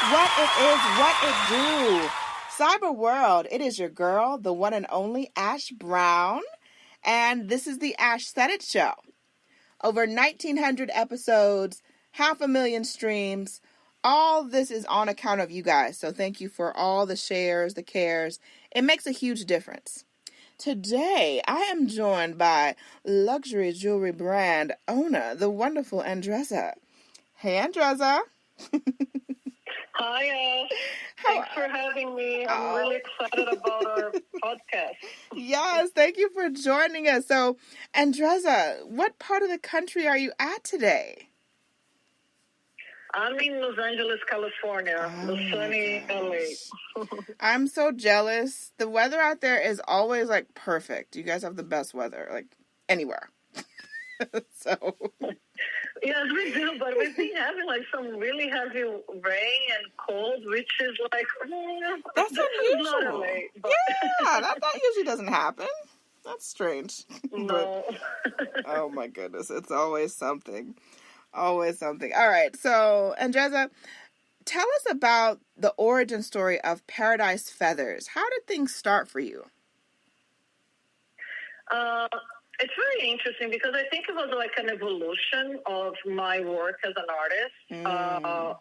What it is, what it do. Cyber world, it is your girl, the one and only Ash Brown, and this is the ashsaiditshow. Over 1,900 episodes, 500,000 streams. All this is on account of you guys, so thank you for all the shares, the cares. It makes a huge difference. Today, I am joined by luxury jewelry brand owner, the wonderful Andrezza. Hey, Andrezza. Hi, thanks for having me. I'm really excited about our podcast. Yes, thank you for joining us. So, Andrezza, what part of the country are you at today? I'm in Los Angeles, California, the sunny LA. I'm so jealous. The weather out there is always like perfect. You guys have the best weather, like anywhere. So. Yes, we do, but we've been having like some really heavy rain and cold, which is like, that's unusual. Not LA, but... Yeah, that usually doesn't happen. That's strange. No. But, oh my goodness, it's always something. Always something. All right, so Andrezza, tell us about the origin story of Paradise Feathers. How did things start for you? It's very interesting because I think it was like an evolution of my work as an artist.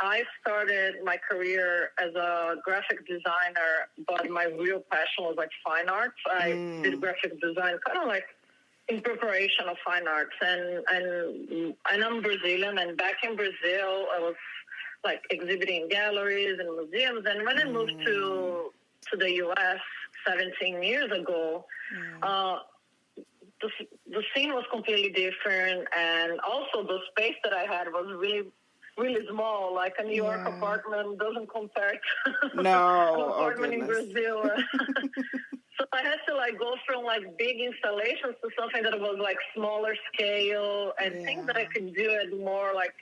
I started my career as a graphic designer, but my real passion was like fine arts. I did graphic design kind of like in preparation of fine arts. And I'm Brazilian, and back in Brazil, I was like exhibiting in galleries and museums. And when I moved to the U.S. 17 years ago, the scene was completely different, and also the space that I had was really, really small. Like a New York apartment doesn't compare to an apartment in Brazil. So I had to like go from like big installations to something that was like smaller scale and things that I could do it more like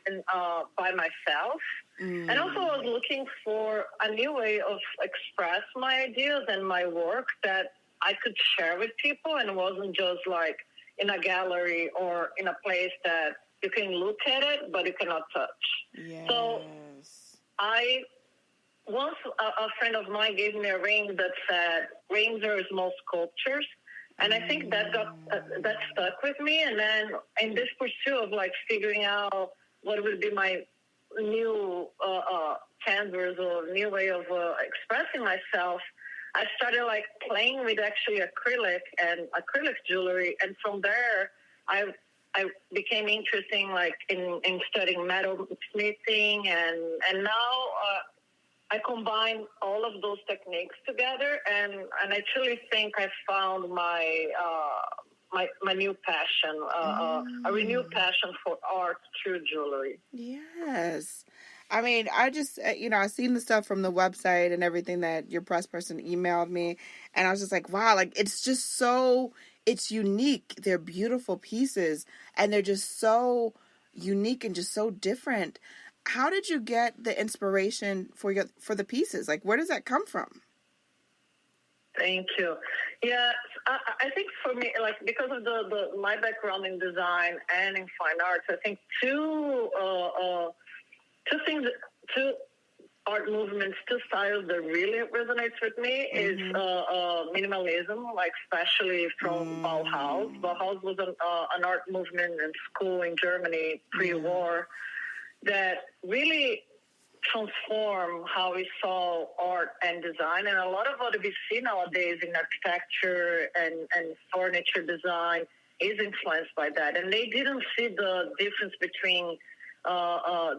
by myself. And also I was looking for a new way of express my ideas and my work that I could share with people, and it wasn't just like in a gallery or in a place that you can look at it, but you cannot touch. Yes. So once a friend of mine gave me a ring that said, rings are small sculptures. And I think that stuck with me. And then in this pursuit of like figuring out what would be my new canvas or new way of expressing myself, I started like playing with actually acrylic and acrylic jewelry, and from there I became interested like in studying metal smithing, and now I combine all of those techniques together, and I truly think I found my new passion, a renewed passion for art through jewelry. Yes. I mean, I just, I've seen the stuff from the website and everything that your press person emailed me. And I was just like, wow, like, it's just so, it's unique. They're beautiful pieces. And they're just so unique and just so different. How did you get the inspiration for the pieces? Like, where does that come from? Thank you. Yeah, I think for me, like, because of my background in design and in fine arts, I think two art movements, two styles that really resonates with me is minimalism, like especially from Bauhaus. Bauhaus was an art movement in school in Germany pre-war that really transformed how we saw art and design. And a lot of what we see nowadays in architecture and furniture design is influenced by that. And they didn't see the difference between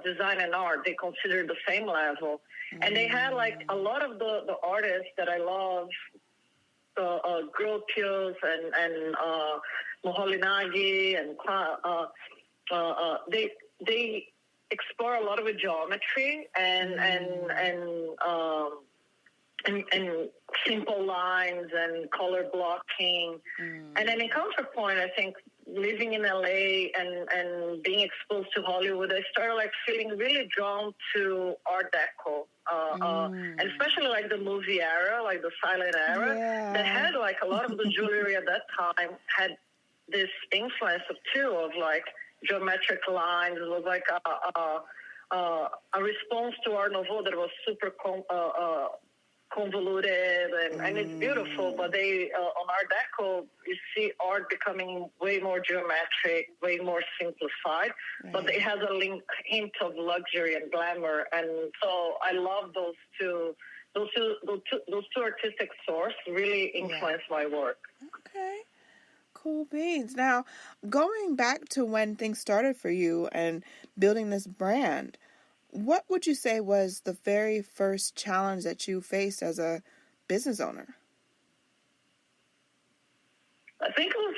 design and art. They considered the same level. And they had like a lot of the artists that I love, Gropius and Moholy-Nagy, and they explore a lot of geometry and simple lines and color blocking. And then in counterpoint, I think living in LA and being exposed to Hollywood, I started like feeling really drawn to Art Deco, and especially like the movie era, like the silent era, that had like a lot of the jewelry at that time had this influence of like geometric lines. It was like a response to Art Nouveau that was super convoluted, and it's beautiful, but they on Art Deco, you see art becoming way more geometric, way more simplified, but it has a hint of luxury and glamour, and so I love those two artistic sources really influence my work. Okay. Cool beans. Now, going back to when things started for you and building this brand, what would you say was the very first challenge that you faced as a business owner? I think it was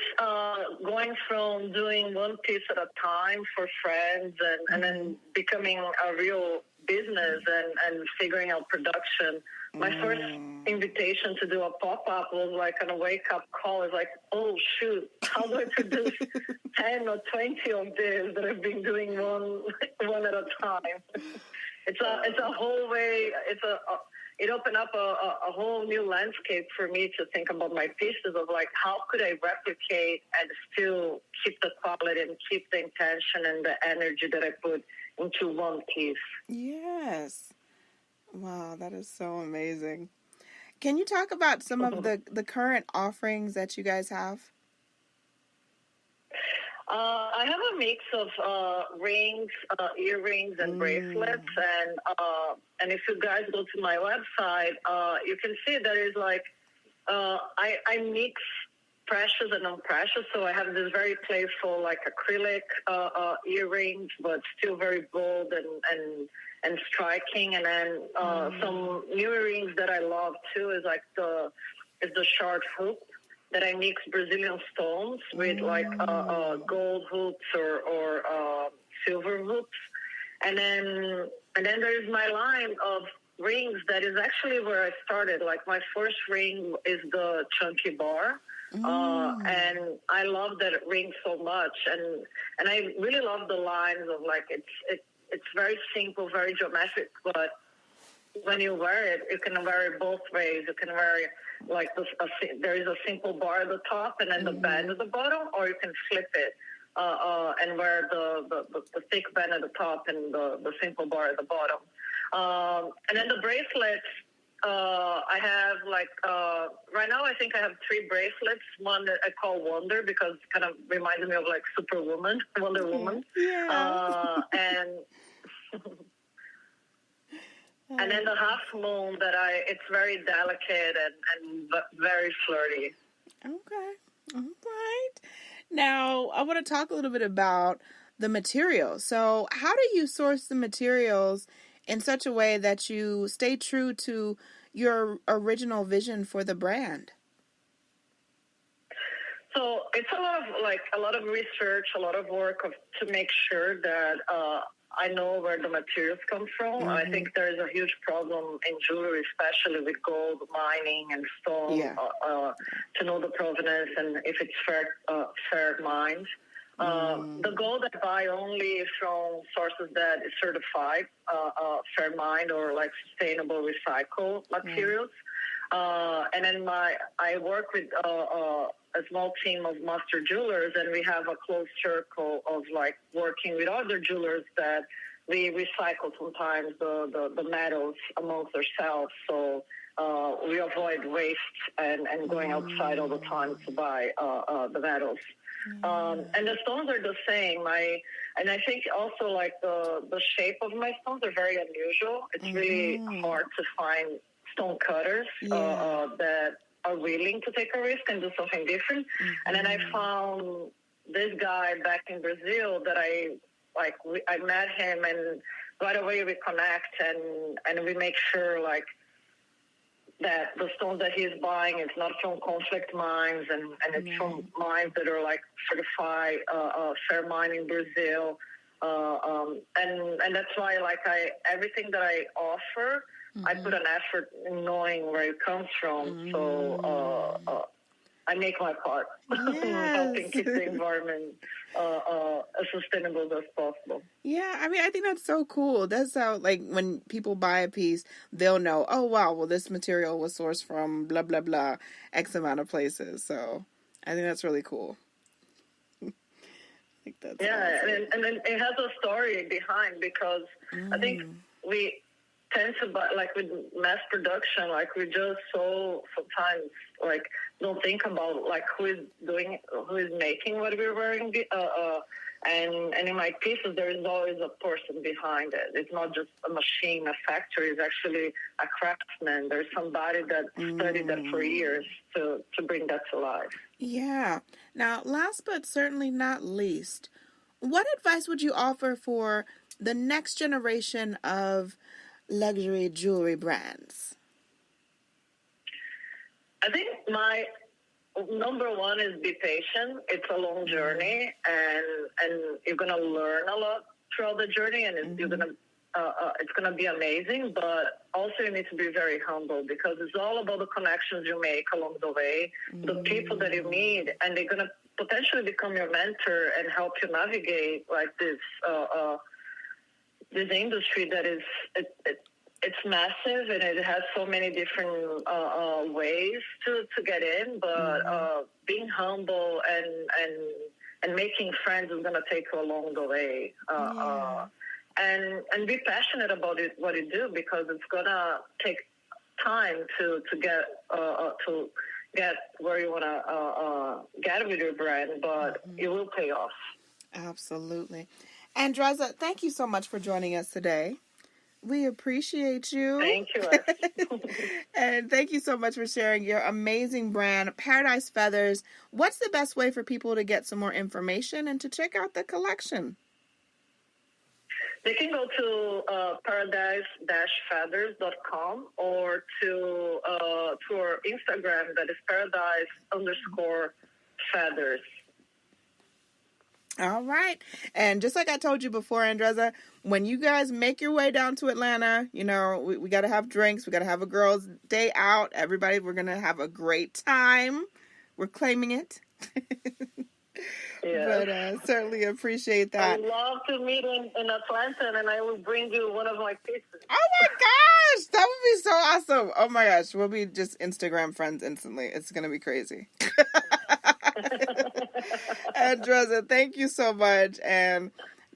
going from doing one piece at a time for friends and then becoming a real business and figuring out production. My first invitation to do a pop-up was like on a wake-up call. It's like, oh, shoot, how do I produce 10 or 20 of this that I've been doing one at a time? It's a whole way, it opened up a whole new landscape for me to think about my pieces of like, how could I replicate and still keep the quality and keep the intention and the energy that I put into one piece. Yes. Wow, that is so amazing. Can you talk about some of the current offerings that you guys have? I have a mix of rings, earrings, and bracelets, and if you guys go to my website, you can see there is like I mix precious and non-precious, so I have this very playful like acrylic earrings, but still very bold and striking, and then some new earrings that I love too is like the short hoop that I mix Brazilian stones with like gold hoops or silver hoops, and then there's my line of rings that is actually where I started. Like my first ring is the chunky bar. And I love that ring so much, and I really love the lines of like it's very simple, very geometric, but when you wear it, you can wear it both ways. You can wear it like there is a simple bar at the top and then the band at the bottom, or you can flip it and wear the thick band at the top and the simple bar at the bottom. And then the bracelets. I have like right now I think I have 3 bracelets. One that I call Wonder because it kind of reminds me of like Superwoman, Wonder Woman. Yeah. And then the half moon that it's very delicate and very flirty. Okay. All right. Now I want to talk a little bit about the materials. So how do you source the materials in such a way that you stay true to your original vision for the brand? So it's a lot of research, a lot of work to make sure that I know where the materials come from. I think there is a huge problem in jewelry, especially with gold mining and stone, to know the provenance and if it's fair mined. The gold I buy only from sources that is certified fair mine or like sustainable recycled materials. And then I work with a small team of master jewelers, and we have a close circle of like working with other jewelers that we recycle sometimes the metals amongst ourselves. So we avoid waste and going outside all the time to buy the metals. And the stones are the same. And I think also like the shape of my stones are very unusual. It's really hard to find stone cutters that are willing to take a risk and do something different. And then I found this guy back in Brazil that I met him, and right away we connect and we make sure like that the stones that he's buying is not from conflict mines and it's from mines that are like certified fair mine in Brazil. And that's why like everything that I offer, I put an effort in knowing where it comes from. So I make my part, helping keep the environment as sustainable as possible. Yeah, I mean, I think that's so cool. That's how, like, when people buy a piece, they'll know, oh, wow, well, this material was sourced from blah, blah, blah, X amount of places. So I think that's really cool. Like that's awesome. and it has a story behind, because I think we tend to buy, like with mass production, like we just sometimes like don't think about like who is making what we're wearing. And in my pieces, there is always a person behind it. It's not just a machine, a factory. It's actually a craftsman. There's somebody that studied that for years to bring that to life. Yeah. Now, last but certainly not least, what advice would you offer for the next generation of luxury jewelry brands? I think my number one is be patient. It's a long journey, and you're gonna learn a lot throughout the journey, and it's gonna be amazing. But also, you need to be very humble, because it's all about the connections you make along the way, the people that you meet, and they're gonna potentially become your mentor and help you navigate like this industry that is it's massive, and it has so many different ways to get in. But being humble and making friends is going to take you along the way. And be passionate about what you do, because it's going to take time to get where you want to get with your brand, but it will pay off. Absolutely. Andrezza, thank you so much for joining us today. We appreciate you. Thank you. And thank you so much for sharing your amazing brand, Paradise Feathers. What's the best way for people to get some more information and to check out the collection? They can go to paradise-feathers.com or to our Instagram, that is paradise_feathers. All right. And just like I told you before, Andrezza, when you guys make your way down to Atlanta, you know, we got to have drinks. We got to have a girls' day out. Everybody, we're going to have a great time. We're claiming it. Yes. But certainly appreciate that. I'd love to meet in Atlanta, and I will bring you one of my pieces. Oh my gosh! That would be so awesome. Oh my gosh. We'll be just Instagram friends instantly. It's going to be crazy. Andrezza, thank you so much. And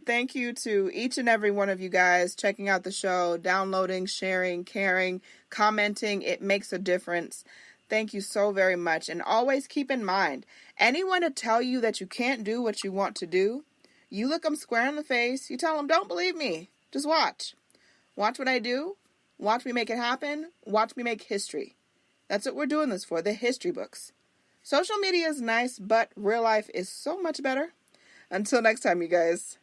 thank you to each and every one of you guys checking out the show, downloading, sharing, caring, commenting. It makes a difference. Thank you so very much. And always keep in mind, anyone to tell you that you can't do what you want to do, you look them square in the face. You tell them, don't believe me. Just watch. Watch what I do. Watch me make it happen. Watch me make history. That's what we're doing this for, the history books. Social media is nice, but real life is so much better. Until next time, you guys.